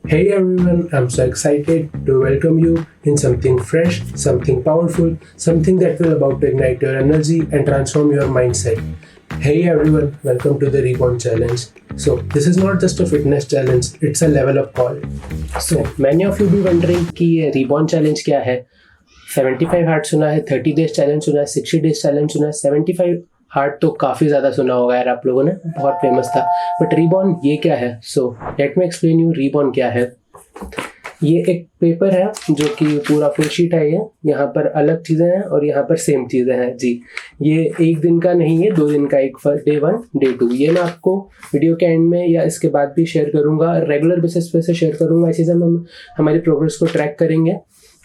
Hey everyone, I'm so excited to welcome you in something fresh, something powerful, something that will about to ignite your energy and transform your mindset. Hey everyone, welcome to the Reborn Challenge. So this is not just a fitness challenge, it's a level up call. So many of you be wondering कि ये Reborn Challenge क्या है? 75 heart सुना है, 30 days challenge सुना है, 60 days challenge सुना है, 75 हार्ट तो काफ़ी ज़्यादा सुना होगा यार आप लोगों ने, बहुत फेमस था. बट रीबॉर्न ये क्या है? So let me explain you reborn क्या है. ये एक पेपर है जो कि पूरा फुल शीट है. ये यहाँ पर अलग चीज़ें हैं और यहाँ पर सेम चीज़ें हैं जी. ये एक दिन का नहीं है, 2 दिन का, एक डे 1 डे 2. ये मैं आपको वीडियो के एंड में या इसके बाद भी शेयर करूँगा, रेगुलर बेसिस पे से शेयर करूँगा. इसी से हम हमारी प्रोग्रेस को ट्रैक करेंगे.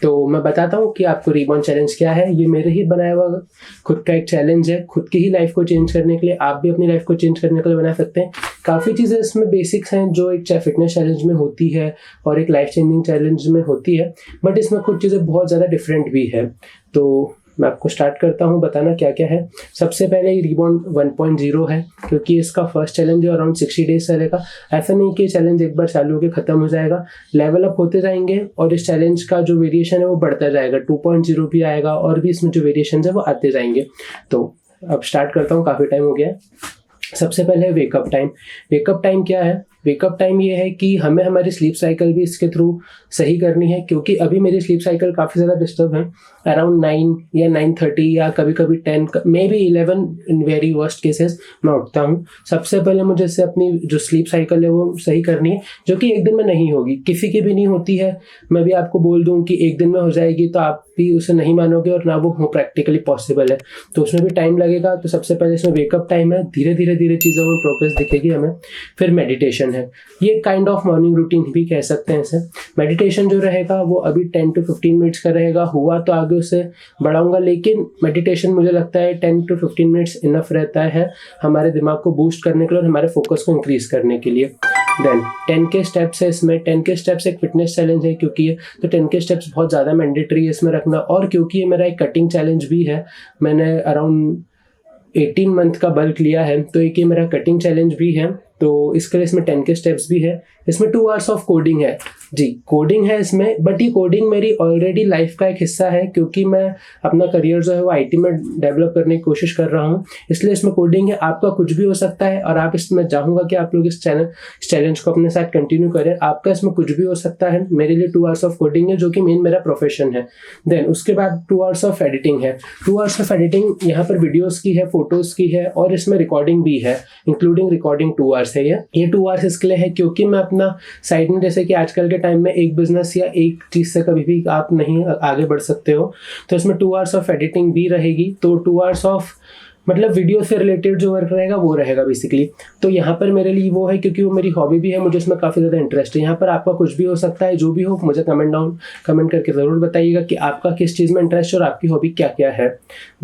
तो मैं बताता हूँ कि आपको रीबॉर्न चैलेंज क्या है. ये मेरे ही बनाया हुआ खुद का एक चैलेंज है, खुद की ही लाइफ को चेंज करने के लिए. आप भी अपनी लाइफ को चेंज करने के लिए बना सकते हैं. काफ़ी चीज़ें इसमें बेसिक्स हैं जो एक फिटनेस चैलेंज में होती है और एक लाइफ चेंजिंग चैलेंज में होती है, बट इसमें कुछ चीज़ें बहुत ज़्यादा डिफरेंट भी है. तो मैं आपको स्टार्ट करता हूँ बताना क्या क्या है. सबसे पहले ये रीबॉर्न 1.0 है क्योंकि इसका फर्स्ट चैलेंज है, अराउंड 60 डेज चलेगा. ऐसा नहीं कि चैलेंज एक बार चालू होकर ख़त्म हो जाएगा, लेवल अप होते जाएंगे और इस चैलेंज का जो वेरिएशन है वो बढ़ता जाएगा. 2.0 भी आएगा और भी इसमें जो वेरिएशन है वो आते जाएंगे. तो अब स्टार्ट करता हूँ, काफ़ी टाइम हो गया है. सबसे पहले वेकअप टाइम. वेकअप टाइम क्या है? वेकअप टाइम ये है कि हमें हमारी स्लीप साइकिल भी इसके थ्रू सही करनी है, क्योंकि अभी मेरी स्लीप साइकिल काफ़ी ज़्यादा डिस्टर्ब है. अराउंड 9 या 9:30 या कभी कभी 10 may be 11 in very worst cases मैं उठता हूँ. सबसे पहले मुझे इससे अपनी जो स्लीप साइकिल है वो सही करनी है, जो कि एक दिन में नहीं होगी, किसी की भी नहीं होती है. मैं भी आपको बोल दूँ कि एक दिन में हो जाएगी तो आप भी उसे नहीं मानोगे और ना वो प्रैक्टिकली पॉसिबल है. तो उसमें भी टाइम लगेगा. तो सबसे पहले इसमें वेकअप टाइम है, धीरे धीरे चीज़ों में प्रोग्रेस दिखेगी हमें. फिर मेडिटेशन है, ये काइंड ऑफ मॉर्निंग रूटीन भी कह सकते हैं इसे. मेडिटेशन जो रहेगा वो अभी 10 to 15 मिनट्स का रहेगा. हुआ तो आगे उसे बढ़ाऊंगा, लेकिन मेडिटेशन मुझे लगता है 10 to 15 मिनट्स इनफ रहता है हमारे दिमाग को बूस्ट करने के लिए और हमारे फोकस को इंक्रीज करने के लिए. देन 10 के स्टेप्स है इसमें. 10 के स्टेप्स एक फिटनेस चैलेंज है क्योंकि ये तो 10 के स्टेप्स बहुत ज़्यादा मैंडेटरी है इसमें रखना. और क्योंकि ये मेरा एक कटिंग चैलेंज भी है, मैंने अराउंड 18 मंथ का बल्क लिया है, तो एक ये मेरा कटिंग चैलेंज भी है. तो इसके लिए इसमें 10 के स्टेप्स भी है. इसमें 2 आवर्स ऑफ कोडिंग है जी. कोडिंग है इसमें, बट ये कोडिंग मेरी ऑलरेडी लाइफ का एक हिस्सा है क्योंकि मैं अपना करियर जो है वो आईटी में डेवलप करने की कोशिश कर रहा हूँ, इसलिए इसमें कोडिंग है. आपका कुछ भी हो सकता है और आप इसमें चाहूँगा कि आप लोग इस चैलेंज को अपने साथ कंटिन्यू करें. आपका इसमें कुछ भी हो सकता है. मेरे लिए 2 आवर्स ऑफ कोडिंग है जो कि मेन मेरा प्रोफेशन है. देन उसके बाद 2 आवर्स ऑफ एडिटिंग है. 2 आवर्स ऑफ एडिटिंग यहाँ पर वीडियोज़ की है, फोटोज़ की है और इसमें रिकॉर्डिंग भी है, इंक्लूडिंग रिकॉर्डिंग 2 आवर्स है. ये 2 आवर्स इसके लिए है क्योंकि मैं अपना साइड में, जैसे कि आजकल के टाइम में एक बिजनेस या एक चीज़ से कभी भी आप नहीं आगे बढ़ सकते हो, तो इसमें 2 आवर्स ऑफ एडिटिंग भी रहेगी. तो 2 आवर्स ऑफ मतलब वीडियो से रिलेटेड जो वर्क रहेगा वो रहेगा बेसिकली. तो यहाँ पर मेरे लिए वो है क्योंकि वो मेरी हॉबी भी है, मुझे इसमें काफ़ी ज़्यादा इंटरेस्ट है. यहाँ पर आपका कुछ भी हो सकता है, जो भी हो मुझे कमेंट करके ज़रूर बताइएगा कि आपका किस चीज़ में इंटरेस्ट है और आपकी हॉबी क्या क्या है.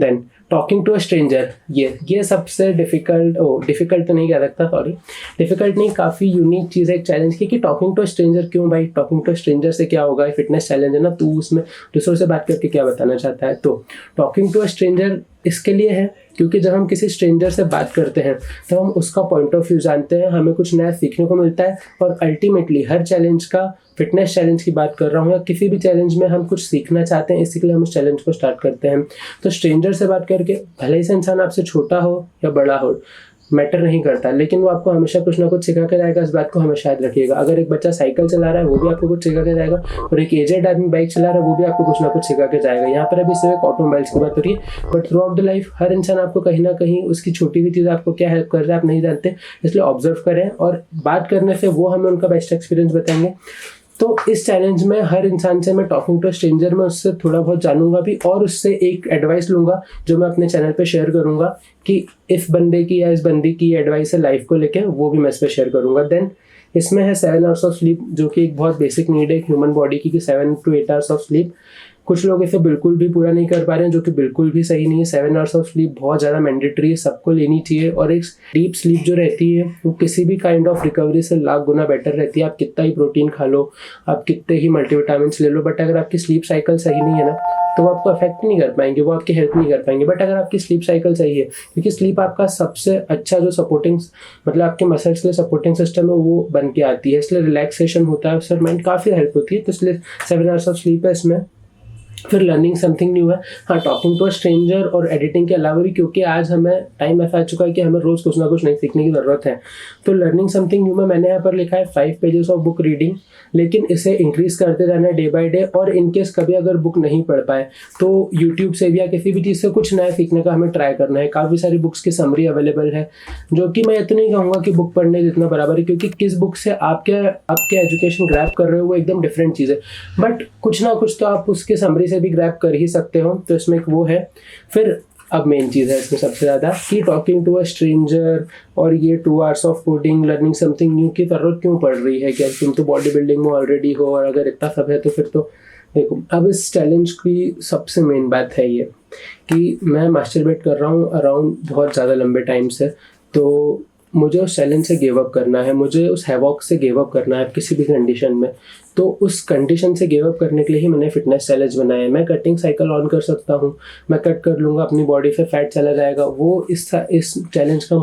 Then talking to a stranger, ये सबसे डिफ़िकल्ट तो नहीं कह सकता, सॉरी, डिफ़िकल्ट नहीं, काफ़ी यूनिक चीज़ है एक चैलेंज की. कि टॉकिंग टू अ स्ट्रेंजर क्यों भाई? टॉकिंग टू अ स्ट्रेंजर से क्या होगा? फिटनेस चैलेंज है ना, तू उसमें दूसरों से बात करके क्या बताना चाहता है? तो टॉकिंग टू अ स्ट्रेंजर इसके लिए है क्योंकि जब हम किसी स्ट्रेंजर से बात करते हैं तो हम उसका पॉइंट ऑफ व्यू जानते हैं, हमें कुछ नया सीखने को मिलता है. और अल्टीमेटली हर चैलेंज का, फिटनेस चैलेंज की बात कर रहा हूँ या किसी भी चैलेंज में हम कुछ सीखना चाहते हैं, इसी के लिए हम उस चैलेंज को स्टार्ट करते हैं. तो स्ट्रेंजर से बात करके, भले ही से इंसान आपसे छोटा हो या बड़ा हो, मैटर नहीं करता, लेकिन वो आपको हमेशा कुछ ना कुछ सिखा के जाएगा. इस बात को हमेशा याद रखिएगा. अगर एक बच्चा साइकिल चला रहा है वो भी आपको कुछ सिखा के जाएगा, और एक एजेड आदमी बाइक चला रहा है वो भी आपको कुछ ना कुछ सिखा के जाएगा. यहाँ पर अभी सिर्फ ऑटोमोबाइल्स की बात हो रही है, but throughout the life हर इंसान आपको कहीं ना कहीं उसकी छोटी भी चीज़ आपको क्या हेल्प कर रहा है आप नहीं जानते, इसलिए ऑब्जर्व करें और बात करने से वो हमें उनका बेस्ट एक्सपीरियंस बताएंगे. तो इस चैलेंज में हर इंसान से मैं टॉकिंग टू स्ट्रेंजर में उससे थोड़ा बहुत जानूंगा भी और उससे एक एडवाइस लूंगा जो मैं अपने चैनल पे शेयर करूंगा कि इस बंदे की या इस बंदी की एडवाइस है लाइफ को लेके, वो भी मैं इस पर शेयर करूंगा. देन इसमें है 7 आवर्स ऑफ स्लीप, जो कि एक बहुत बेसिक नीड है ह्यूमन बॉडी की, कि 7 to 8 आवर्स ऑफ स्लीप. कुछ लोग इसे बिल्कुल भी पूरा नहीं कर पा रहे हैं, जो कि बिल्कुल भी सही नहीं है. 7 आवर्स ऑफ स्लीप बहुत ज़्यादा मैंडेटरी है, सबको लेनी चाहिए. और एक डीप स्लीप जो रहती है वो किसी भी काइंड ऑफ रिकवरी से लाख गुना बेटर रहती है. आप कितना ही प्रोटीन खा लो, आप कितने ही मल्टीविटामिन्स ले लो, बट अगर आपकी स्लीप साइकिल सही नहीं है ना, तो वो आपको अफेक्ट नहीं कर पाएंगे, वो आपकी हेल्प नहीं कर पाएंगे। बट अगर आपकी स्लीप साइकिल सही है, क्योंकि स्लीप आपका सबसे अच्छा जो सपोर्टिंग, मतलब आपके मसल्स के लिए सपोर्टिंग सिस्टम है, वो बन के आती है, इसलिए रिलैक्सेशन होता है, उससे माइंड काफ़ी हेल्प होती है। तो इसलिए 7 आवर्स ऑफ स्लीप है इसमें। फिर लर्निंग समथिंग न्यू है, हाँ, टॉकिंग टू अ स्ट्रेंजर और एडिटिंग के अलावा भी, क्योंकि आज हमें टाइम ऐसा आ चुका है कि हमें रोज़ कुछ ना कुछ नई सीखने की ज़रूरत है। तो लर्निंग समथिंग न्यू में मैंने यहाँ पर लिखा है 5 पेजेस ऑफ बुक रीडिंग, लेकिन इसे इंक्रीज करते रहना है डे बाय डे। और इनकेस कभी अगर बुक नहीं पढ़ पाए तो यूट्यूब से भी या किसी भी चीज़ से कुछ नया सीखने का हमें ट्राई करना है। काफ़ी सारी बुक्स की समरी अवेलेबल है, जो कि मैं इतना नहीं कहूँगा कि बुक पढ़ने जितना बराबर है, क्योंकि किस बुक से आपके एजुकेशन ग्रैब कर रहे हो वो एकदम डिफरेंट चीज़ है, बट कुछ ना कुछ तो आप उसके समरी से भी ग्रैब कर ही सकते हो। तो इसमें एक वो है। फिर अब मेन चीज़ है इसमें सबसे ज़्यादा कि टॉकिंग टू अ स्ट्रेंजर और ये 2 hours of coding, learning something new की ज़रूरत क्यों पड़ रही है? क्या तुम तो बॉडी बिल्डिंग में ऑलरेडी हो, और अगर इतना सब है तो फिर तो देखो, अब इस चैलेंज की सबसे मेन बात है ये कि मैं मास्टरबेट कर रहा हूँ अराउंड बहुत ज़्यादा लंबे टाइम से। तो मुझे उस चैलेंज से गिव अप करना है, मुझे उस हैवॉक से गिव अप करना है किसी भी कंडीशन में। तो उस कंडीशन से गिव अप करने के लिए ही मैंने फिटनेस चैलेंज बनाया है। मैं कटिंग साइकिल ऑन कर सकता हूँ, मैं कट कर लूँगा, अपनी बॉडी से फैट चला जाएगा। वो इस चैलेंज का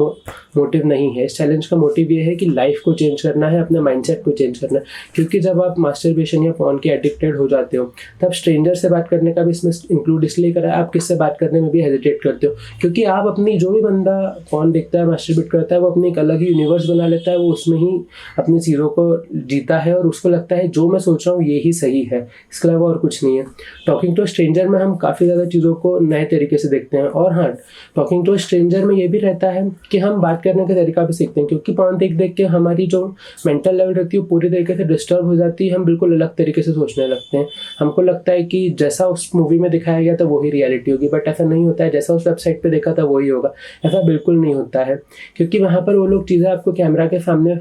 मोटिव नहीं है। इस चैलेंज का मोटिव ये है कि लाइफ को चेंज करना है, अपने माइंडसेट को चेंज करना है। क्योंकि जब आप मास्टरबेशन या पॉर्न के एडिक्टेड हो जाते हो, तब स्ट्रेंजर से बात करने का भी इसमें इंक्लूड इसलिए करा है, आप किससे बात करने में भी हेजिटेट करते हो, क्योंकि आप अपनी, जो भी बंदा पॉर्न देखता है, मास्टरबेट करता है, वो अपनी एक अलग ही यूनिवर्स बना लेता है, वो उसमें ही अपनी चीज़ों को जीता है और उसको लगता है जो मैं सोच रहा हूँ ये ही सही है, इसके अलावा और कुछ नहीं है। टॉकिंग टू स्ट्रेंजर में हम काफ़ी ज़्यादा चीज़ों को नए तरीके से देखते हैं। और हाँ, टॉकिंग टू स्ट्रेंजर में ये भी रहता है कि हम बात करने का तरीका भी सीखते हैं, क्योंकि पॉर्न देख देख के हमारी जो मेंटल लेवल रहती है वो पूरी तरीके से डिस्टर्ब हो जाती है। हम बिल्कुल अलग तरीके से सोचने लगते हैं। हमको लगता है कि जैसा उस मूवी में दिखाया गया था वही रियलिटी होगी, बट ऐसा नहीं होता है। जैसा उस वेबसाइट पर देखा था वही होगा, ऐसा बिल्कुल नहीं होता है। क्योंकि वहाँ पर वो लोग चीज़ें आपको कैमरा के सामने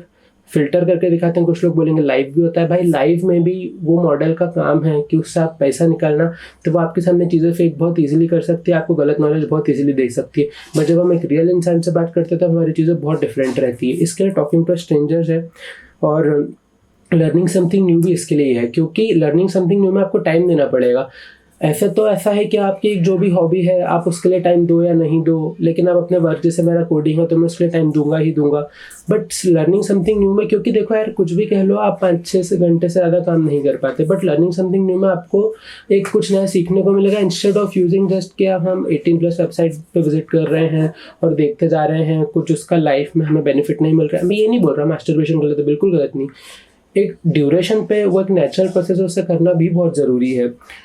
फिल्टर करके दिखाते हैं। कुछ लोग बोलेंगे लाइव भी होता है, भाई लाइव में भी वो मॉडल का काम है कि उससे आप पैसा निकालना, तो वो आपके सामने चीज़ें फेक बहुत इजीली कर सकती है, आपको गलत नॉलेज बहुत इजीली दे सकती है। बट जब हम एक रियल इंसान से बात करते हैं तो हमारी चीज़ें बहुत डिफरेंट रहती है। इसके लिए टॉकिंग टू स्ट्रेंजर्स है। और लर्निंग समथिंग न्यू भी इसके लिए है, क्योंकि लर्निंग समथिंग न्यू में आपको टाइम देना पड़ेगा। ऐसा है कि आपकी जो भी हॉबी है आप उसके लिए टाइम दो या नहीं दो, लेकिन आप अपने वर्क, जैसे मेरा कोडिंग है तो मैं उसके लिए टाइम दूंगा ही दूंगा। बट लर्निंग समथिंग न्यू में, क्योंकि देखो यार, कुछ भी कह लो, आप 5-6 घंटे से ज़्यादा काम नहीं कर पाते, बट लर्निंग समथिंग न्यू में आपको एक कुछ नया सीखने को मिलेगा। इंस्टेड ऑफ यूजिंग जस्ट कि अब हम 18+ वेबसाइट पे विजिट कर रहे हैं और देखते जा रहे हैं, कुछ उसका लाइफ में हमें बेनिफिट नहीं मिल रहा है। मैं ये नहीं बोल रहा मास्टरबेशन गलत है, बिल्कुल गलत नहीं। एक ड्यूरेशन पे वो एक नेचुरल प्रोसेस उससे करना भी बहुत ज़रूरी है,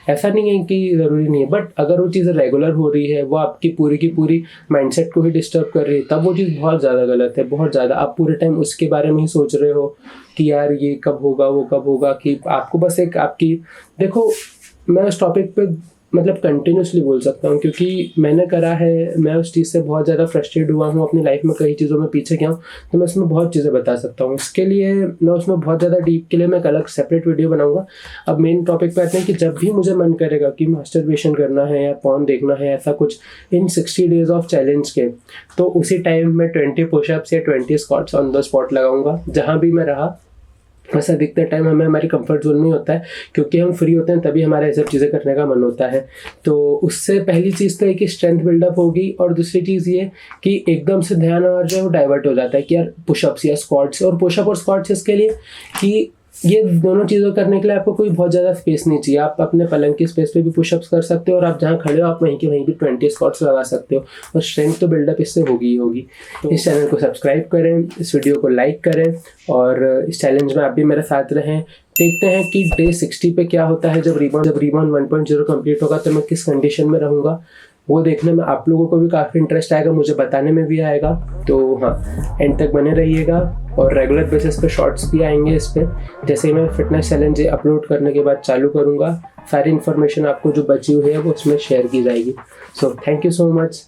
ऐसा नहीं है कि ज़रूरी नहीं है। बट अगर वो चीज़ रेगुलर हो रही है, वो आपकी पूरी की पूरी माइंडसेट को ही डिस्टर्ब कर रही है, तब वो चीज़ बहुत ज़्यादा गलत है, बहुत ज़्यादा। आप पूरे टाइम उसके बारे में ही सोच रहे हो कि यार ये कब होगा, वो कब होगा, कि आपको बस एक आपकी, देखो मैं उस टॉपिक पे मतलब कंटिन्यूसली बोल सकता हूँ, क्योंकि मैंने करा है, मैं उस चीज़ से बहुत ज़्यादा फ्रस्ट्रेट हुआ हूँ अपनी लाइफ में, कई चीज़ों में पीछे गया हूँ, तो मैं उसमें बहुत चीज़ें बता सकता हूँ। इसके लिए मैं उसमें बहुत ज़्यादा डीप के लिए मैं एक अलग सेपरेट वीडियो बनाऊँगा। अब मेन टॉपिक पे आते हैं कि जब भी मुझे मन करेगा कि मास्टरबेशन करना है या पॉर्न देखना है, ऐसा कुछ इन 60 डेज ऑफ चैलेंज के, तो उसी टाइम में 20 पुशअप्स या 20 स्क्वाट्स ऑन द स्पॉट लगाऊंगा, जहाँ भी मैं रहा। वैसा अधिकतर टाइम हमें हमारी कंफर्ट जोन में ही होता है, क्योंकि हम फ्री होते हैं तभी हमारा ये सब चीज़ें करने का मन होता है। तो उससे पहली चीज़ तो है कि स्ट्रेंथ बिल्डअप होगी, और दूसरी चीज़ ये कि एकदम से ध्यान और जो है वो डाइवर्ट हो जाता है कि यार पुशअप्स या स्क्वाट्स, और पुशअप और स्क्वाट्स इसके लिए कि ये दोनों चीज़ों करने के लिए आपको कोई बहुत ज़्यादा स्पेस नहीं चाहिए। आप अपने पलंग की स्पेस पे भी पुशअप्स कर सकते हो, और आप जहाँ खड़े हो आप वहीं के वहीं भी 20 स्क्वाट्स लगा सकते हो, और स्ट्रेंथ तो बिल्डअप इससे होगी ही होगी। तो इस चैनल को सब्सक्राइब करें, इस वीडियो को लाइक करें, और इस चैलेंज में आप भी मेरे साथ रहें। देखते हैं कि डे 60 पे क्या होता है, जब रिबॉन्ड 1.0 कंप्लीट होगा तो मैं किस कंडीशन में रहूँगा, वो देखने में आप लोगों को भी काफ़ी इंटरेस्ट आएगा, मुझे बताने में भी आएगा। तो हाँ, एंड तक बने रहिएगा, और रेगुलर बेसिस पे शॉर्ट्स भी आएंगे इस पर। जैसे ही मैं फिटनेस चैलेंज अपलोड करने के बाद चालू करूँगा, सारी इन्फॉर्मेशन आपको जो बची हुई है वो उसमें शेयर की जाएगी। So thank you so much.